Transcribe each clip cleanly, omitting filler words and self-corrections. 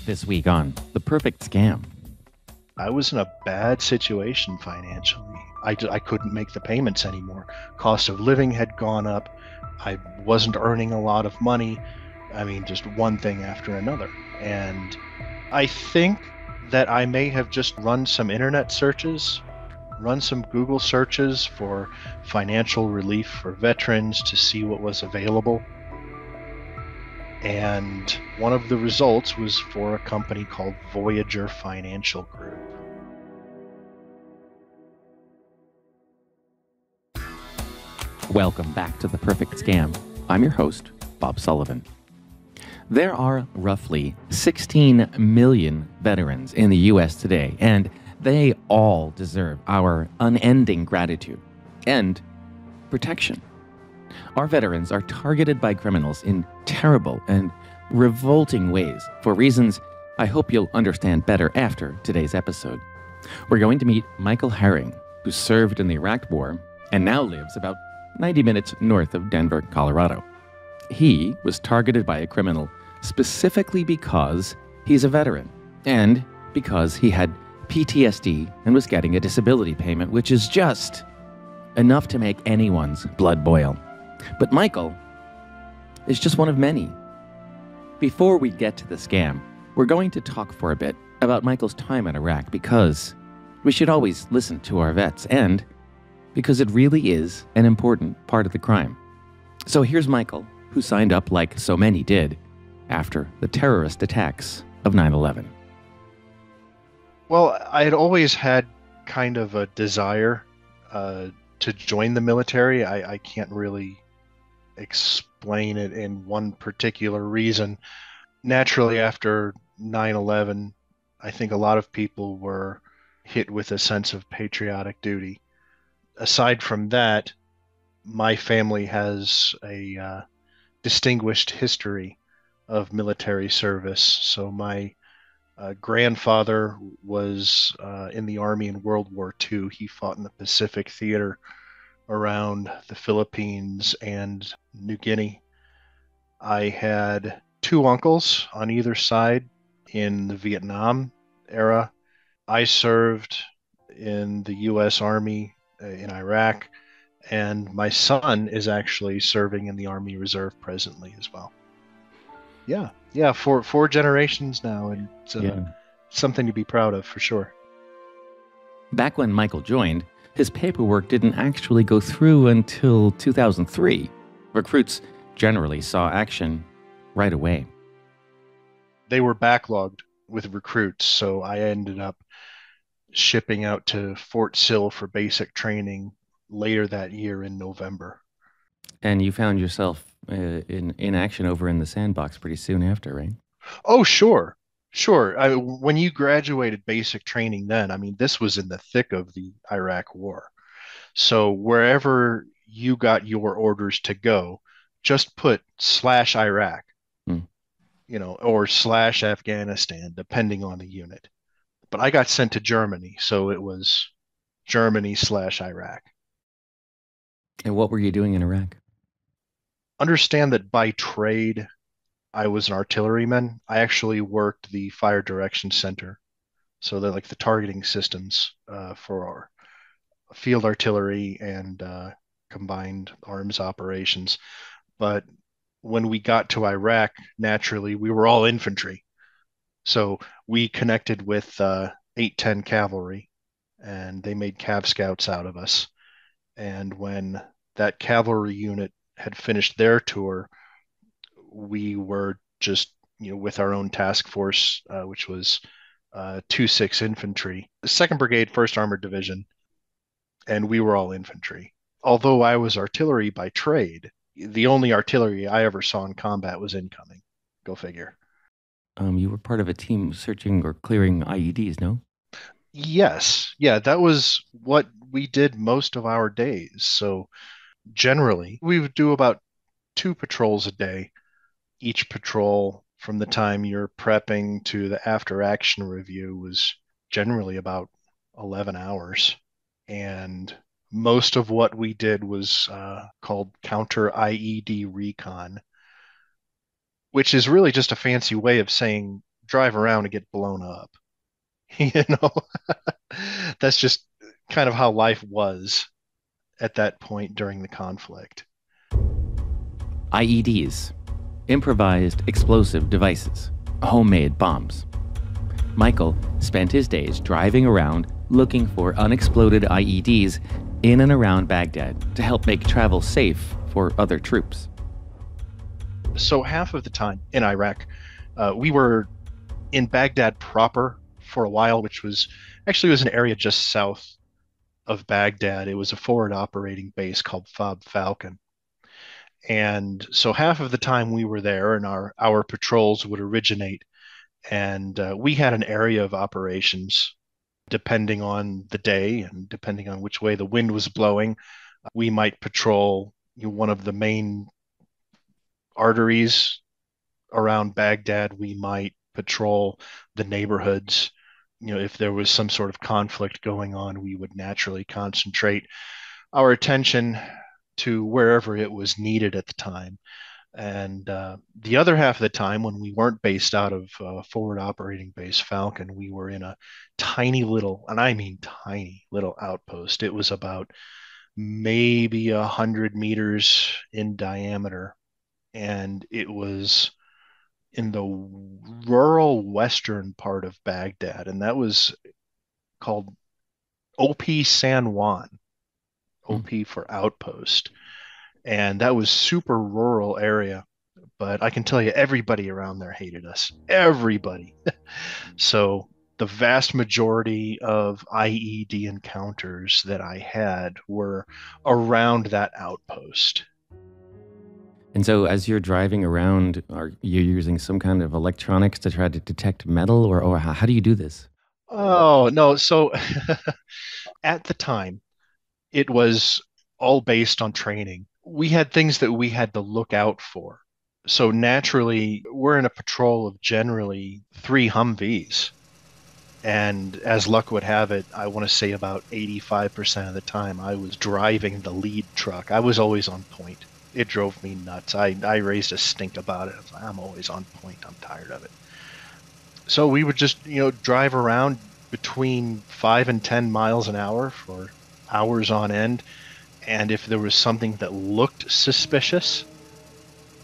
This week on The Perfect Scam. I was in a bad situation financially. I couldn't make the payments anymore. Cost of living had gone up. I wasn't earning a lot of money. I mean, just one thing after another. And I think that I may have just run some internet searches, run some Google searches for financial relief for veterans to see what was available. And one of the results was for a company called Voyager Financial Group. Welcome back to The Perfect Scam. I'm your host, Bob Sullivan. There are roughly 16 million veterans in the U.S. today, and they all deserve our unending gratitude and protection. Our veterans are targeted by criminals in terrible and revolting ways for reasons I hope you'll understand better after today's episode. We're going to meet Michael Herring, who served in the Iraq War and now lives about 90 minutes north of Denver, Colorado. He was targeted by a criminal specifically because he's a veteran and because he had PTSD and was getting a disability payment, which is just enough to make anyone's blood boil. But Michael is just one of many. Before we get to the scam, we're going to talk for a bit about Michael's time in Iraq because we should always listen to our vets and because it really is an important part of the crime. So here's Michael, who signed up like so many did after the terrorist attacks of 9/11. Well, I had always had kind of a desire to join the military. I can't really explain it in one particular reason. Naturally, after 9/11, I think a lot of people were hit with a sense of patriotic duty. Aside from that, my family has a distinguished history of military service. So my grandfather was in the Army in World War II. He fought in the Pacific Theater around the Philippines and New Guinea. I had two uncles on either side in the Vietnam era. I served in the U.S. Army in Iraq, and my son is actually serving in the Army Reserve presently as well. Yeah, four generations now, and it's something to be proud of for sure. Back when Michael joined, his paperwork didn't actually go through until 2003. Recruits generally saw action right away. They were backlogged with recruits, so I ended up shipping out to Fort Sill for basic training later that year in November. And you found yourself in action over in the sandbox pretty soon after, right? Oh, sure. Sure. When you graduated basic training then, I mean, this was in the thick of the Iraq War. So wherever you got your orders to go, just put /Iraq, Hmm. or /Afghanistan, depending on the unit. But I got sent to Germany, so it was Germany /Iraq. And what were you doing in Iraq? Understand that by trade, I was an artilleryman. I actually worked the fire direction center, so they're like the targeting systems for our field artillery and combined arms operations. But when we got to Iraq, naturally, we were all infantry. So we connected with 810 Cavalry, and they made Cav Scouts out of us. And when that cavalry unit had finished their tour, we were just, with our own task force, which was 2-6 Infantry, the 2nd Brigade, 1st Armored Division, and we were all infantry. Although I was artillery by trade, the only artillery I ever saw in combat was incoming. Go figure. You were part of a team searching or clearing IEDs, no? Yes. Yeah, that was what we did most of our days. So generally, we would do about 2 patrols a day. Each patrol, from the time you're prepping to the after action review, was generally about 11 hours. And most of what we did was called counter IED recon, which is really just a fancy way of saying drive around and get blown up. You know, that's just kind of how life was at that point during the conflict. IEDs, improvised explosive devices, homemade bombs. Michael spent his days driving around looking for unexploded IEDs in and around Baghdad to help make travel safe for other troops. So half of the time in Iraq, we were in Baghdad proper for a while, which was an area just south of Baghdad. It was a forward operating base called Fob Falcon. And so half of the time we were there, and our patrols would originate, and we had an area of operations depending on the day and depending on which way the wind was blowing. We might patrol one of the main arteries around Baghdad. We might patrol the neighborhoods. If there was some sort of conflict going on, we would naturally concentrate our attention to wherever it was needed at the time. And the other half of the time, when we weren't based out of forward operating base Falcon, we were in a tiny little, and I mean tiny little outpost. It was about maybe 100 meters in diameter, and it was in the rural western part of Baghdad, and that was called OP San Juan, OP for outpost. And that was super rural area, but I can tell you everybody around there hated us. Everybody. So the vast majority of IED encounters that I had were around that outpost. And so, as you're driving around, are you using some kind of electronics to try to detect metal, or how do you do this? Oh, no. So at the time, it was all based on training. We had things that we had to look out for. So naturally, we're in a patrol of generally 3 Humvees. And as luck would have it, I want to say about 85% of the time I was driving the lead truck. I was always on point. It drove me nuts. I raised a stink about it. I'm always on point. I'm tired of it. So we would just, drive around between 5 and 10 miles an hour for hours on end. And if there was something that looked suspicious,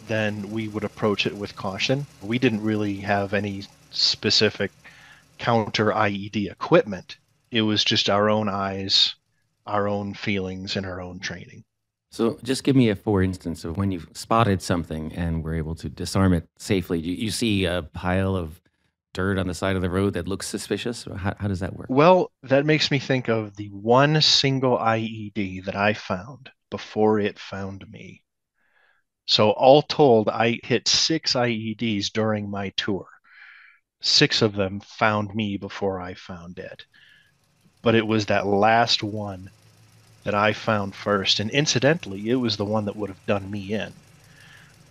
then we would approach it with caution. We didn't really have any specific counter IED equipment. It was just our own eyes, our own feelings, and our own training. So, just give me a for instance of when you've spotted something and were able to disarm it safely. You see a pile of dirt on the side of the road that looks suspicious? How does that work? Well, that makes me think of the one single IED that I found before it found me. So all told, I hit 6 IEDs during my tour. 6 of them found me before I found it. But it was that last one that I found first. And incidentally, it was the one that would have done me in.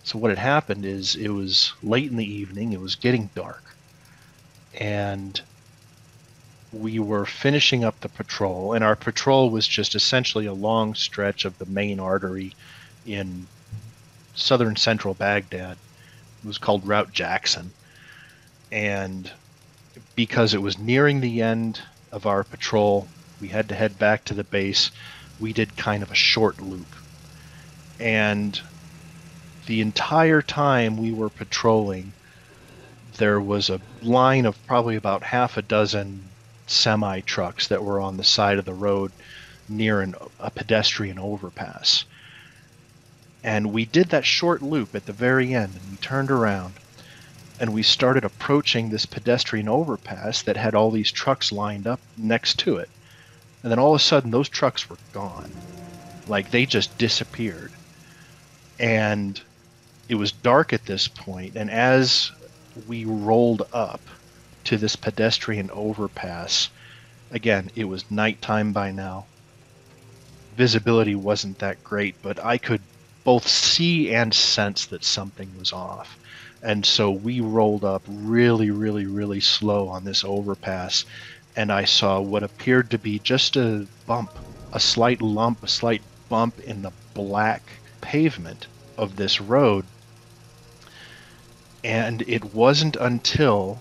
So what had happened is it was late in the evening. It was getting dark. And we were finishing up the patrol. And our patrol was just essentially a long stretch of the main artery in southern central Baghdad. It was called Route Jackson. And because it was nearing the end of our patrol, we had to head back to the base. We did kind of a short loop. And the entire time we were patrolling, there was a line of probably about half a dozen semi trucks that were on the side of the road near a pedestrian overpass. And we did that short loop at the very end, and we turned around and we started approaching this pedestrian overpass that had all these trucks lined up next to it. And then all of a sudden, those trucks were gone. Like, they just disappeared. And it was dark at this point, and as we rolled up to this pedestrian overpass, again, it was nighttime by now. Visibility wasn't that great, but I could both see and sense that something was off. And so we rolled up really, really, really slow on this overpass, and I saw what appeared to be just a bump, a slight lump, a slight bump in the black pavement of this road. And it wasn't until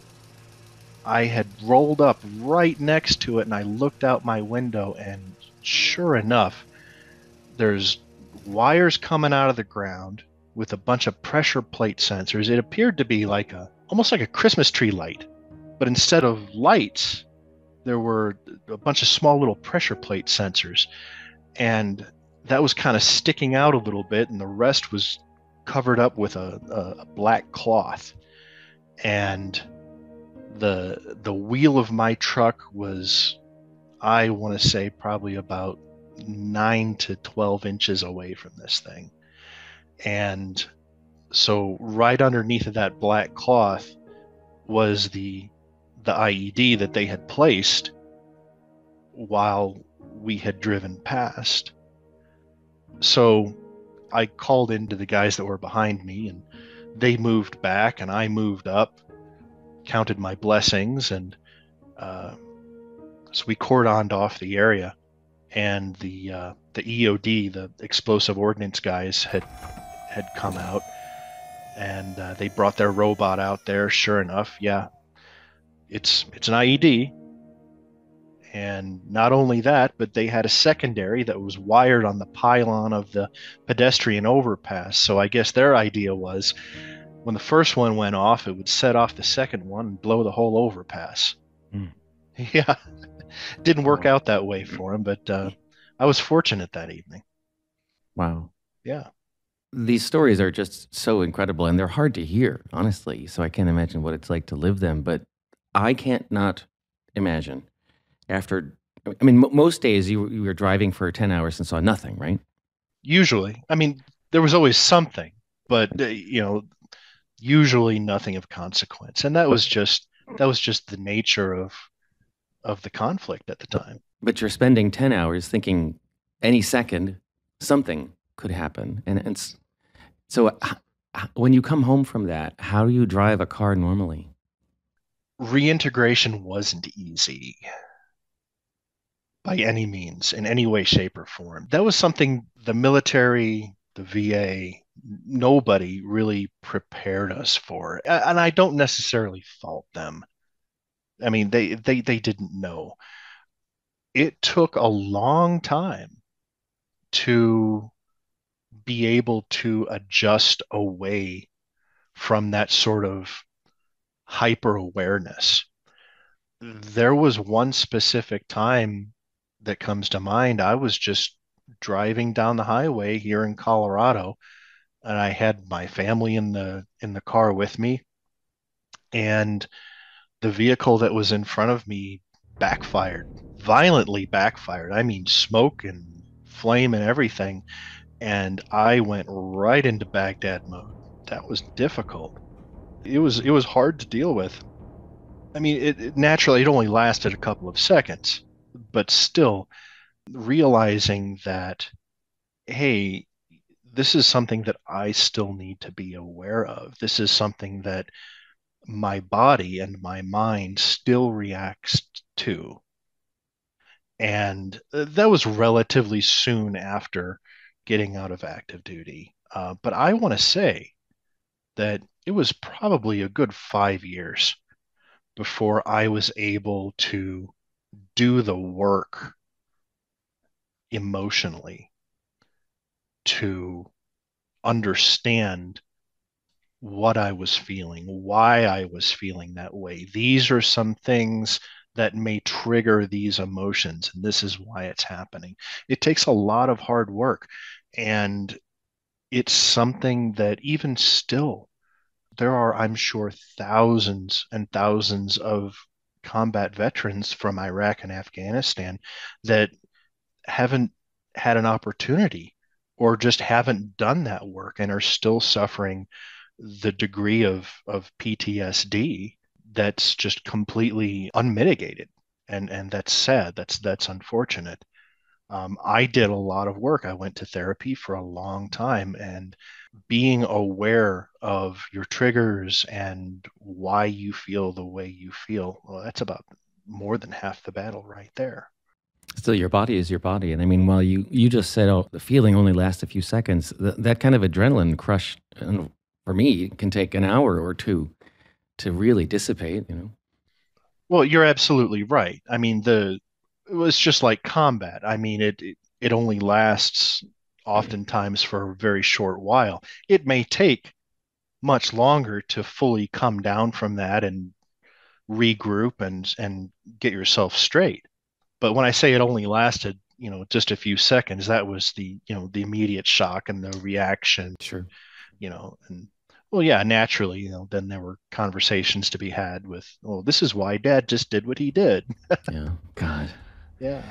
I had rolled up right next to it, and I looked out my window, and sure enough, there's wires coming out of the ground with a bunch of pressure plate sensors. It appeared to be like almost like a Christmas tree light, but instead of lights, there were a bunch of small little pressure plate sensors, and that was kind of sticking out a little bit, and the rest was covered up with a black cloth. And the wheel of my truck was, I want to say, probably about 9 to 12 inches away from this thing. And so right underneath of that black cloth was the IED that they had placed while we had driven past. So I called into the guys that were behind me, and they moved back and I moved up, counted my blessings, and so we cordoned off the area. And the EOD, the explosive ordnance guys, had come out, and they brought their robot out there. Sure enough, yeah, it's an IED. And not only that, but they had a secondary that was wired on the pylon of the pedestrian overpass. So I guess their idea was when the first one went off, it would set off the second one and blow the whole overpass. Mm. Yeah, didn't work Wow. out that way for him, but I was fortunate that evening. Wow. Yeah. These stories are just so incredible and they're hard to hear, honestly. So I can't imagine what it's like to live them. But I can't not imagine after, I mean, most days you were driving for 10 hours and saw nothing, right? Usually, I mean, there was always something, but usually nothing of consequence. And But, that was just the nature of the conflict at the but, time. but you're spending 10 hours thinking any second something could happen. So when you come home from that, how do you drive a car normally? Reintegration wasn't easy by any means, in any way, shape, or form. That was something the military, the VA, nobody really prepared us for. And I don't necessarily fault them. I mean, they didn't know. It took a long time to be able to adjust away from that sort of hyper awareness. There was one specific time that comes to mind. I was just driving down the highway here in Colorado, and I had my family in the car with me, and the vehicle that was in front of me backfired, violently backfired. I mean, smoke and flame and everything, and I went right into Baghdad mode. That was difficult. It was hard to deal with. I mean, naturally it only lasted a couple of seconds, but still realizing that, hey, this is something that I still need to be aware of. This is something that my body and my mind still reacts to. And that was relatively soon after getting out of active duty. But I want to say that it was probably a good 5 years before I was able to do the work emotionally to understand what I was feeling, why I was feeling that way. These are some things that may trigger these emotions, and this is why it's happening. It takes a lot of hard work, and it's something that even still, there are, I'm sure, thousands and thousands of combat veterans from Iraq and Afghanistan that haven't had an opportunity or just haven't done that work and are still suffering the degree of PTSD that's just completely unmitigated. And that's sad. That's unfortunate. I did a lot of work. I went to therapy for a long time, and being aware of your triggers and why you feel the way you feel, well, that's about more than half the battle right there. Still, your body is your body. And I mean, while you just said, oh, the feeling only lasts a few seconds, that kind of adrenaline crush, for me, can take an hour or two to really dissipate. Well, you're absolutely right. I mean, it was just like combat. I mean, it only lasts oftentimes for a very short while. It may take much longer to fully come down from that and regroup and get yourself straight. But when I say it only lasted, just a few seconds, that was the immediate shock and the reaction, Sure. and well, yeah, naturally, then there were conversations to be had with, oh, this is why Dad just did what he did. Yeah. God. Yeah.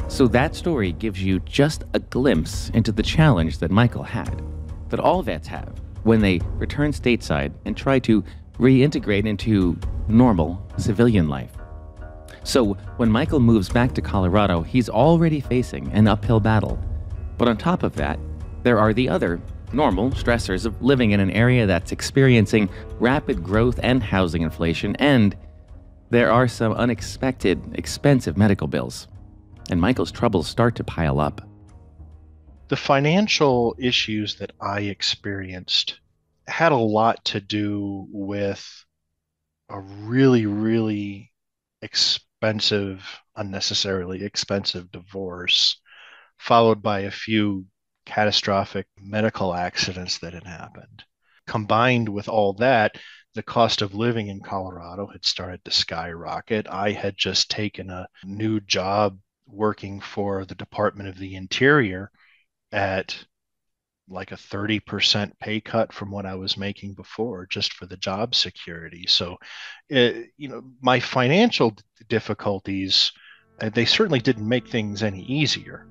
So that story gives you just a glimpse into the challenge that Michael had, that all vets have when they return stateside and try to reintegrate into normal civilian life. So when Michael moves back to Colorado, he's already facing an uphill battle. But on top of that, there are the other normal stressors of living in an area that's experiencing rapid growth and housing inflation, and there are some unexpected, expensive medical bills. And Michael's troubles start to pile up. The financial issues that I experienced had a lot to do with a really, really expensive, unnecessarily expensive divorce, followed by a few catastrophic medical accidents that had happened. Combined with all that, the cost of living in Colorado had started to skyrocket. I had just taken a new job working for the Department of the Interior at like a 30% pay cut from what I was making before just for the job security. So, my financial difficulties, they certainly didn't make things any easier.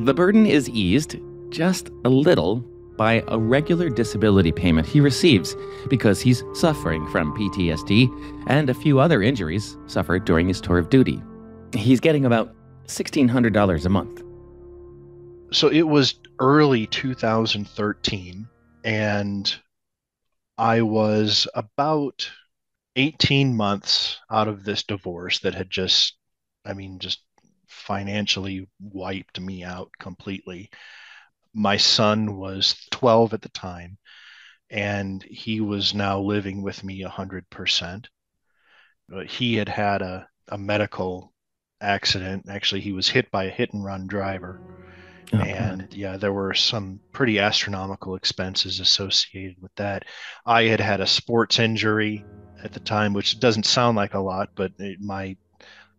The burden is eased just a little by a regular disability payment he receives because he's suffering from PTSD and a few other injuries suffered during his tour of duty. He's getting about $1,600 a month. So it was early 2013, and I was about 18 months out of this divorce that had just financially wiped me out completely. My son was 12 at the time, and he was now living with me 100%. He had had a medical accident. Actually, he was hit by a hit and run driver. Oh, God. And yeah, there were some pretty astronomical expenses associated with that. I had had a sports injury at the time, which doesn't sound like a lot, but my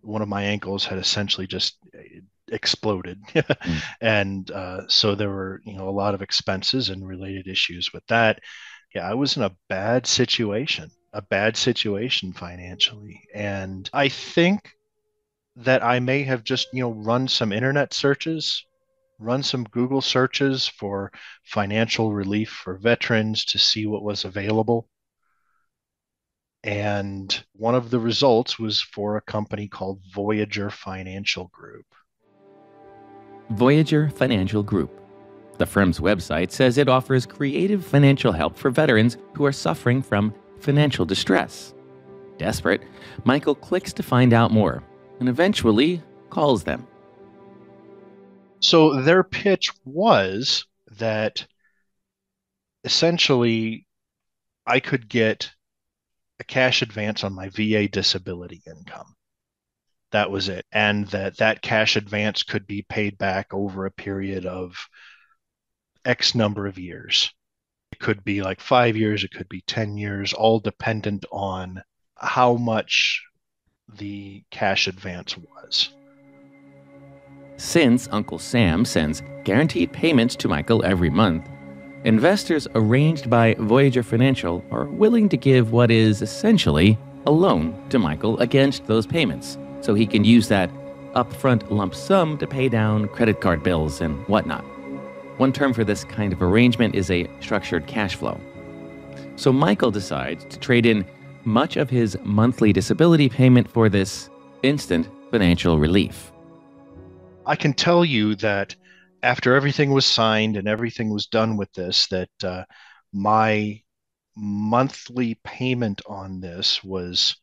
one of my ankles had essentially just exploded, Mm. and so there were a lot of expenses and related issues with that. Yeah, I was in a bad situation financially, and I think that I may have just run some internet searches, run some Google searches for financial relief for veterans to see what was available. And one of the results was for a company called Voyager Financial Group. Voyager Financial Group. The firm's website says it offers creative financial help for veterans who are suffering from financial distress. Desperate, Michael clicks to find out more and eventually calls them. So their pitch was that essentially I could get a cash advance on my VA disability income. That was it. And that cash advance could be paid back over a period of X number of years. It could be like 5 years, it could be 10 years, all dependent on how much the cash advance was. Since Uncle Sam sends guaranteed payments to Michael every month, investors arranged by Voyager Financial are willing to give what is essentially a loan to Michael against those payments, so he can use that upfront lump sum to pay down credit card bills and whatnot. One term for this kind of arrangement is a structured cash flow. So Michael decides to trade in much of his monthly disability payment for this instant financial relief. I can tell you that after everything was signed and everything was done with this, that my monthly payment on this was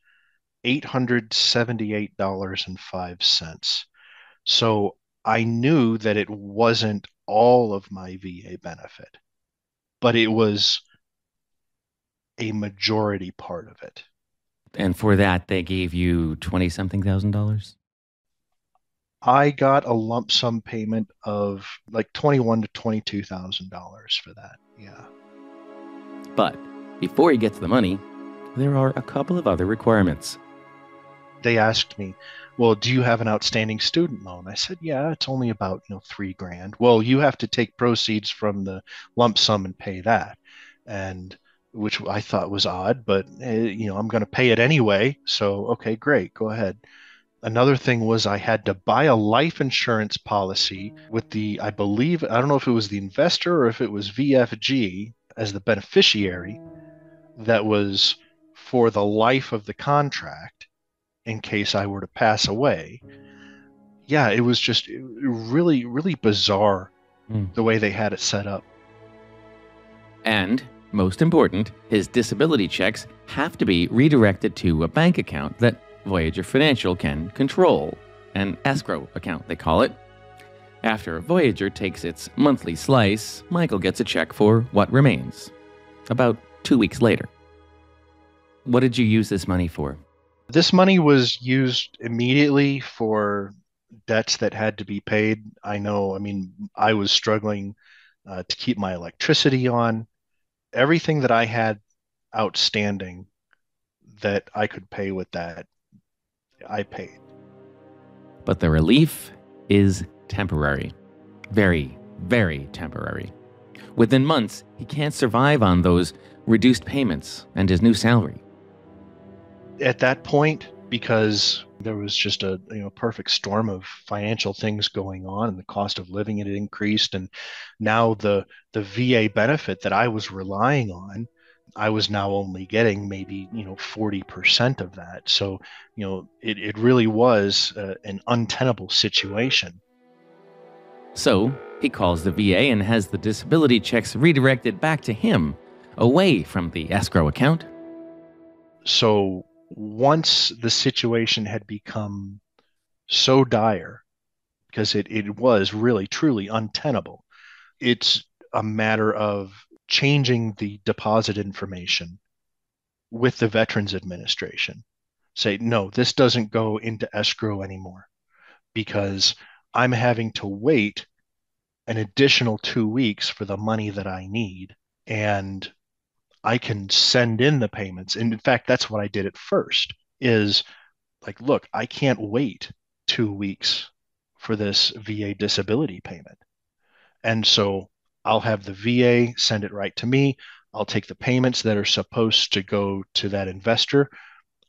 $878.05. So I knew that it wasn't all of my VA benefit, but it was a majority part of it. And for that, they gave you 20 something thousand dollars. I got a lump sum payment of like $21,000 to $22,000 for that. Yeah. But before he gets the money, there are a couple of other requirements. They asked me, well, do you have an outstanding student loan? I said, yeah, it's only about, $3,000. Well, you have to take proceeds from the lump sum and pay that. And which I thought was odd, but I'm going to pay it anyway. So, okay, great. Go ahead. Another thing was I had to buy a life insurance policy with I believe, I don't know if it was the investor or if it was VFG as the beneficiary that was for the life of the contract in case I were to pass away. Yeah, it was just really, really bizarre the way they had it set up. And, most important, his disability checks have to be redirected to a bank account that Voyager Financial can control. An escrow account, they call it. After Voyager takes its monthly slice, Michael gets a check for what remains. About 2 weeks later. What did you use this money for? This money was used immediately for debts that had to be paid. I was struggling to keep my electricity on. Everything that I had outstanding that I could pay with that, I paid. But the relief is temporary. Very, very temporary. Within months, he can't survive on those reduced payments and his new salary. At that point, because there was just a perfect storm of financial things going on, and the cost of living had increased, and now the VA benefit that I was relying on, I was now only getting maybe 40% of that. So it really was an untenable situation. So he calls the VA and has the disability checks redirected back to him, away from the escrow account. So once the situation had become so dire, because it was really truly untenable, it's a matter of changing the deposit information with the Veterans Administration. Say, no, this doesn't go into escrow anymore because I'm having to wait an additional 2 weeks for the money that I need. And I can send in the payments. And in fact, that's what I did at first is like, look, I can't wait 2 weeks for this VA disability payment. And so I'll have the VA send it right to me. I'll take the payments that are supposed to go to that investor.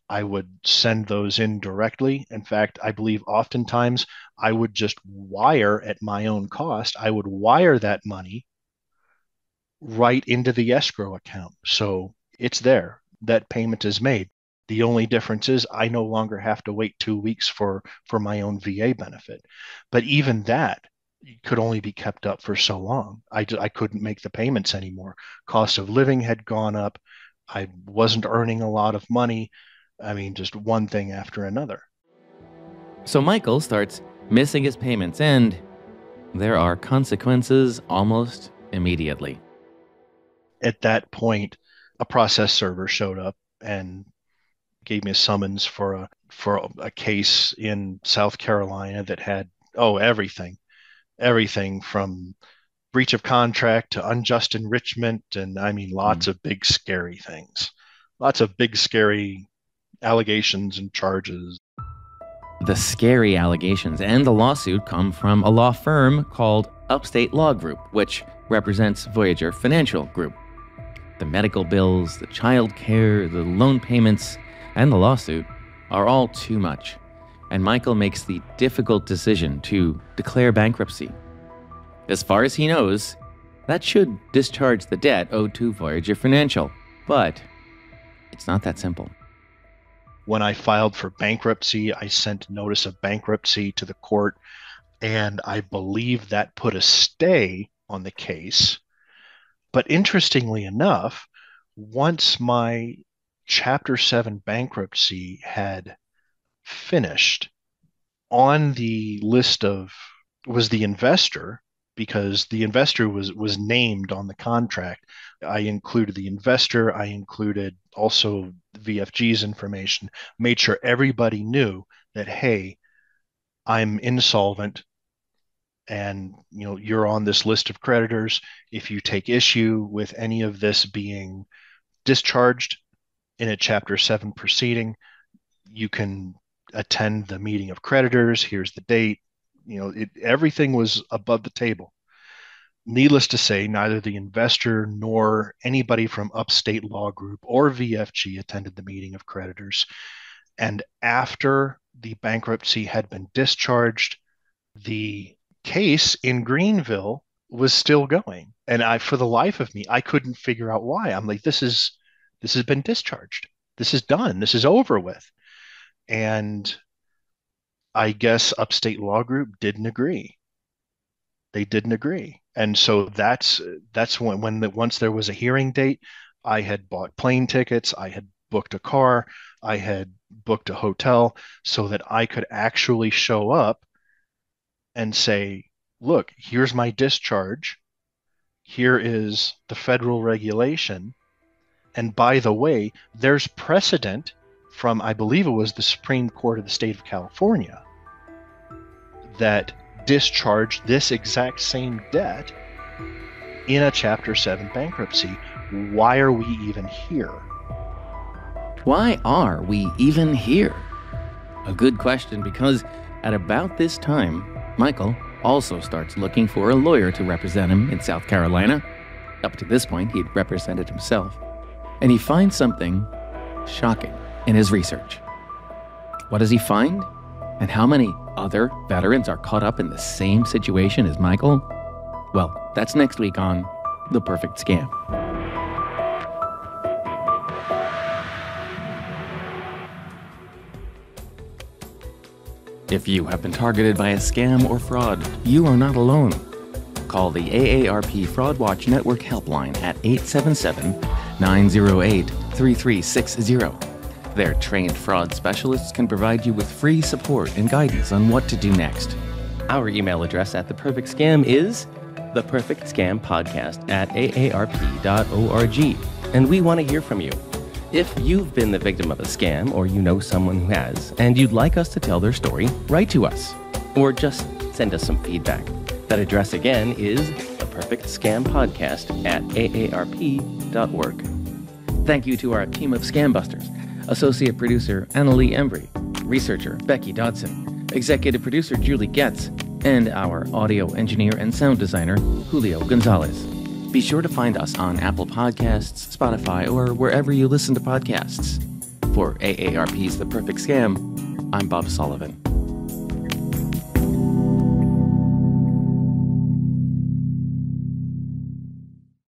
I would send those in directly. In fact, I believe oftentimes I would just wire at my own cost. I would wire that money right into the escrow account. So it's there. That payment is made. The only difference is I no longer have to wait 2 weeks for my own VA benefit. But even that could only be kept up for so long. I couldn't make the payments anymore. Cost of living had gone up. I wasn't earning a lot of money. Just one thing after another. So Michael starts missing his payments, and there are consequences almost immediately. At that point, a process server showed up and gave me a summons for a case in South Carolina that had everything from breach of contract to unjust enrichment, and lots of big scary things, lots of big scary allegations and charges. The scary allegations and the lawsuit come from a law firm called Upstate Law Group, which represents Voyager Financial Group. The medical bills, the child care, the loan payments, and the lawsuit are all too much, and Michael makes the difficult decision to declare bankruptcy. As far as he knows, that should discharge the debt owed to Voyager Financial, but it's not that simple. When I filed for bankruptcy, I sent notice of bankruptcy to the court, and I believe that put a stay on the case. But interestingly enough, once my Chapter 7 bankruptcy had finished, on the list was the investor, because the investor was named on the contract. I included the investor. I included also VFG's information, made sure everybody knew that, hey, I'm insolvent and you're on this list of creditors. If you take issue with any of this being discharged in a Chapter 7 proceeding, you can attend the meeting of creditors. Here's the date. Everything was above the table. Needless to say, neither the investor nor anybody from Upstate Law Group or VFG attended the meeting of creditors. And after the bankruptcy had been discharged, the case in Greenville was still going. And for the life of me, I couldn't figure out why. I'm like, this has been discharged. This is done. This is over with. And I guess Upstate Law Group didn't agree. They didn't agree. And so that's once there was a hearing date, I had bought plane tickets, I had booked a car, I had booked a hotel so that I could actually show up and say, look, here's my discharge. Here is the federal regulation. And by the way, there's precedent from, I believe it was the Supreme Court of the state of California, that discharged this exact same debt in a Chapter 7 bankruptcy. Why are we even here? Why are we even here? A good question, because at about this time, Michael also starts looking for a lawyer to represent him in South Carolina. Up to this point, he'd represented himself. And he finds something shocking in his research. What does he find? And how many other veterans are caught up in the same situation as Michael? Well, that's next week on The Perfect Scam. If you have been targeted by a scam or fraud, you are not alone. Call the AARP Fraud Watch Network helpline at 877-908-3360. Their trained fraud specialists can provide you with free support and guidance on what to do next. Our email address at The Perfect Scam is theperfectscampodcast@aarp.org, and we want to hear from you. If you've been the victim of a scam, or you know someone who has, and you'd like us to tell their story, write to us, or just send us some feedback. That address again is theperfectscampodcast@aarp.org. Thank you to our team of Scam Busters: Associate Producer Annalie Embry, Researcher Becky Dodson, Executive Producer Julie Getz, and our audio engineer and sound designer Julio Gonzalez. Be sure to find us on Apple Podcasts, Spotify, or wherever you listen to podcasts. For AARP's The Perfect Scam, I'm Bob Sullivan.